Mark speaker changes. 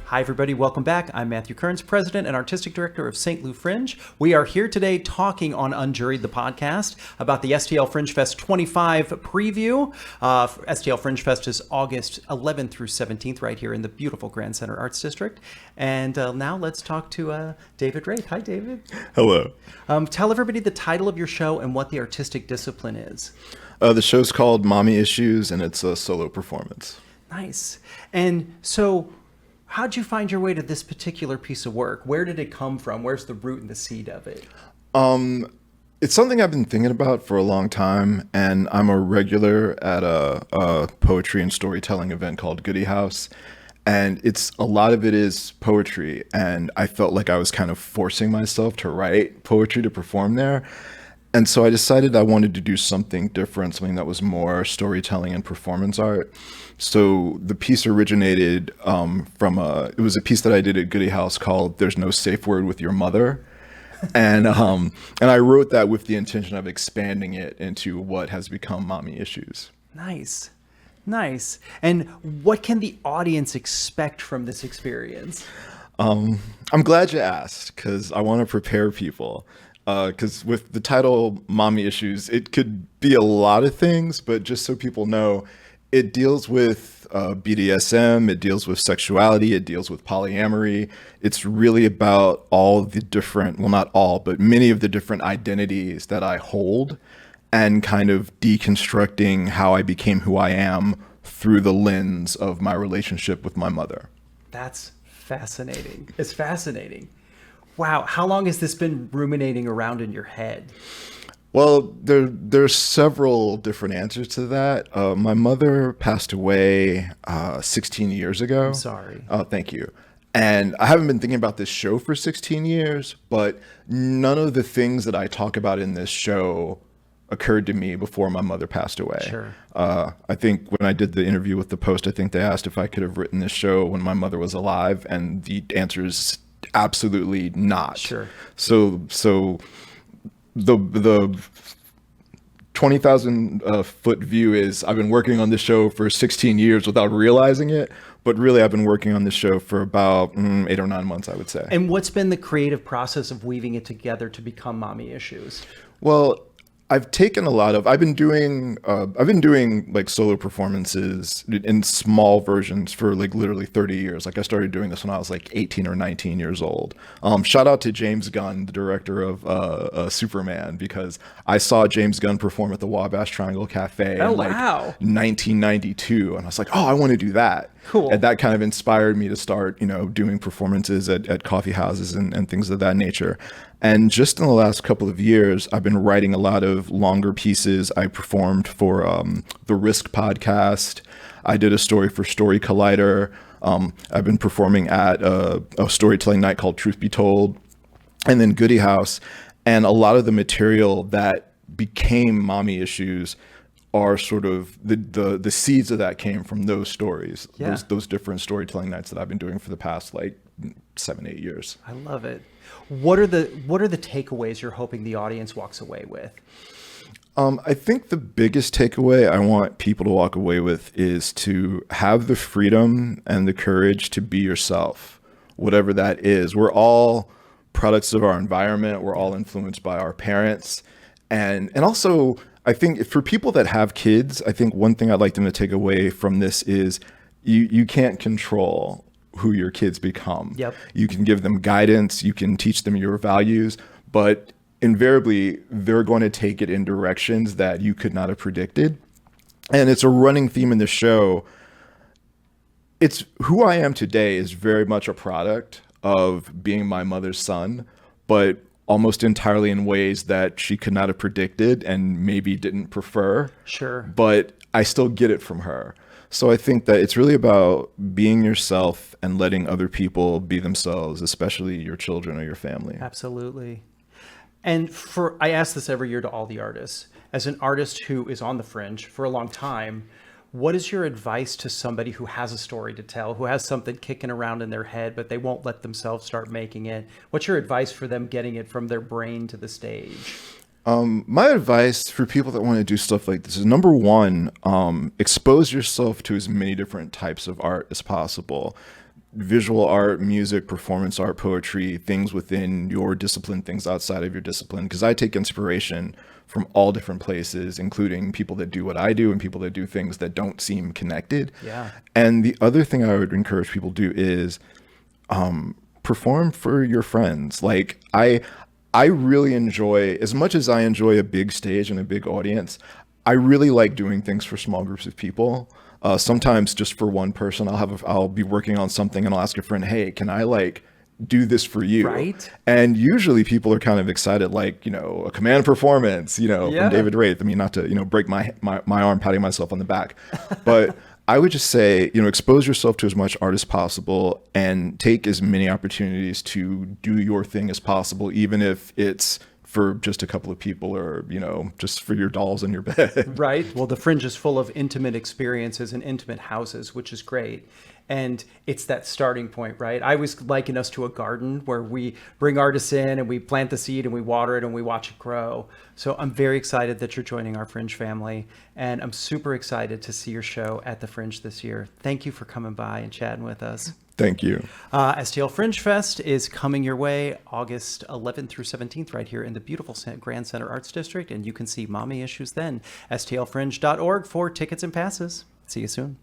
Speaker 1: Hi, everybody. Welcome back. I'm Matthew Kerns, President and Artistic Director of STLFringe. We are here today talking on UNJURIED, the podcast, about the STLFringe Fest 25 preview. STLFringe Fest is August 11th through 17th right here in the beautiful Grand Center Arts District. And now let's talk to David Wraith. Hi, David.
Speaker 2: Hello.
Speaker 1: Tell everybody the title of your show and what the artistic discipline is.
Speaker 2: The show's called Mommy Issues, and it's a solo performance.
Speaker 1: Nice. And so how'd you find your way to this particular piece of work? Where did it come from? Where's the root and the seed of it?
Speaker 2: It's something I've been thinking about for a long time, and I'm a regular at a poetry and storytelling event called Goody House. And a lot of it is poetry, and I felt like I was kind of forcing myself to write poetry to perform there. And so I decided I wanted to do something different, something that was more storytelling and performance art. So the piece originated it was a piece that I did at Goody House called "There's No Safe Word with Your Mother," and I wrote that with the intention of expanding it into what has become Mommy Issues.
Speaker 1: Nice. Nice. And what can the audience expect from this experience?
Speaker 2: I'm glad you asked, because I want to prepare people. Because with the title Mommy Issues, it could be a lot of things, but just so people know, it deals with BDSM, it deals with sexuality, it deals with polyamory. It's really about all the different, well, not all, but many of the different identities that I hold, and kind of deconstructing how I became who I am through the lens of my relationship with my mother.
Speaker 1: That's fascinating. It's fascinating. Wow. How long has this been ruminating around in your head?
Speaker 2: Well, there's several different answers to that. My mother passed away 16 years ago.
Speaker 1: I'm sorry.
Speaker 2: Oh, thank you. And I haven't been thinking about this show for 16 years, but none of the things that I talk about in this show occurred to me before my mother passed away.
Speaker 1: Sure.
Speaker 2: I think when I did the interview with the Post, I think they asked if I could have written this show when my mother was alive, and the answer is absolutely not.
Speaker 1: Sure.
Speaker 2: So the 20,000 foot view is I've been working on this show for 16 years without realizing it, but really I've been working on this show for about 8 or 9 months, I would say.
Speaker 1: And what's been the creative process of weaving it together to become Mommy Issues?
Speaker 2: Well, I've been doing like solo performances in small versions for like literally 30 years. Like I started doing this when I was like 18 or 19 years old. Shout out to James Gunn, the director of Superman, because I saw James Gunn perform at the Wabash Triangle Cafe in like 1992. And I was like, oh, I want to do that.
Speaker 1: Cool.
Speaker 2: And that kind of inspired me to start, doing performances at coffee houses and things of that nature. And just in the last couple of years, I've been writing a lot of longer pieces. I performed for the Risk podcast. I did a story for Story Collider. I've been performing at a storytelling night called Truth Be Told, and then Goody House. And a lot of the material that became Mommy Issues are sort of the seeds of that came from those stories, those different storytelling nights that I've been doing for the past like 7-8 years.
Speaker 1: I love it. What are the takeaways you're hoping the audience walks away with?
Speaker 2: I think the biggest takeaway I want people to walk away with is to have the freedom and the courage to be yourself, whatever that is. We're all products of our environment. We're all influenced by our parents. And also, I think for people that have kids, I think one thing I'd like them to take away from this is you can't control who your kids become.
Speaker 1: Yep.
Speaker 2: You can give them guidance, you can teach them your values, but invariably they're going to take it in directions that you could not have predicted. And it's a running theme in the show. It's who I am today is very much a product of being my mother's son, but almost entirely in ways that she could not have predicted and maybe didn't prefer.
Speaker 1: Sure.
Speaker 2: But I still get it from her. So I think that it's really about being yourself and letting other people be themselves, especially your children or your family.
Speaker 1: Absolutely. And I ask this every year to all the artists. As an artist who is on the Fringe for a long time, what is your advice to somebody who has a story to tell, who has something kicking around in their head, but they won't let themselves start making it? What's your advice for them getting it from their brain to the stage?
Speaker 2: My advice for people that want to do stuff like this is, number one, expose yourself to as many different types of art as possible. visual art, music, performance art, poetry, things within your discipline, things outside of your discipline, because I take inspiration from all different places, including people that do what I do and people that do things that don't seem connected.
Speaker 1: Yeah.
Speaker 2: And the other thing I would encourage people to do is perform for your friends. Like I really enjoy, as much as I enjoy a big stage and a big audience, I really like doing things for small groups of people. Sometimes just for one person, I'll be working on something and I'll ask a friend, hey, can I like do this for you?
Speaker 1: Right.
Speaker 2: And usually people are kind of excited, like, a command performance, from David Wraith. I mean, not to, break my arm patting myself on the back, but I would just say, expose yourself to as much art as possible and take as many opportunities to do your thing as possible, even if it's for just a couple of people or, just for your dolls in your bed.
Speaker 1: Right. Well, the Fringe is full of intimate experiences and intimate houses, which is great. And it's that starting point, right? I always liken us to a garden where we bring artists in and we plant the seed and we water it and we watch it grow. So I'm very excited that you're joining our Fringe family. And I'm super excited to see your show at the Fringe this year. Thank you for coming by and chatting with us.
Speaker 2: Thank you.
Speaker 1: STL Fringe Fest is coming your way August 11th through 17th right here in the beautiful Grand Center Arts District. And you can see Mommy Issues then. STLFringe.org for tickets and passes. See you soon.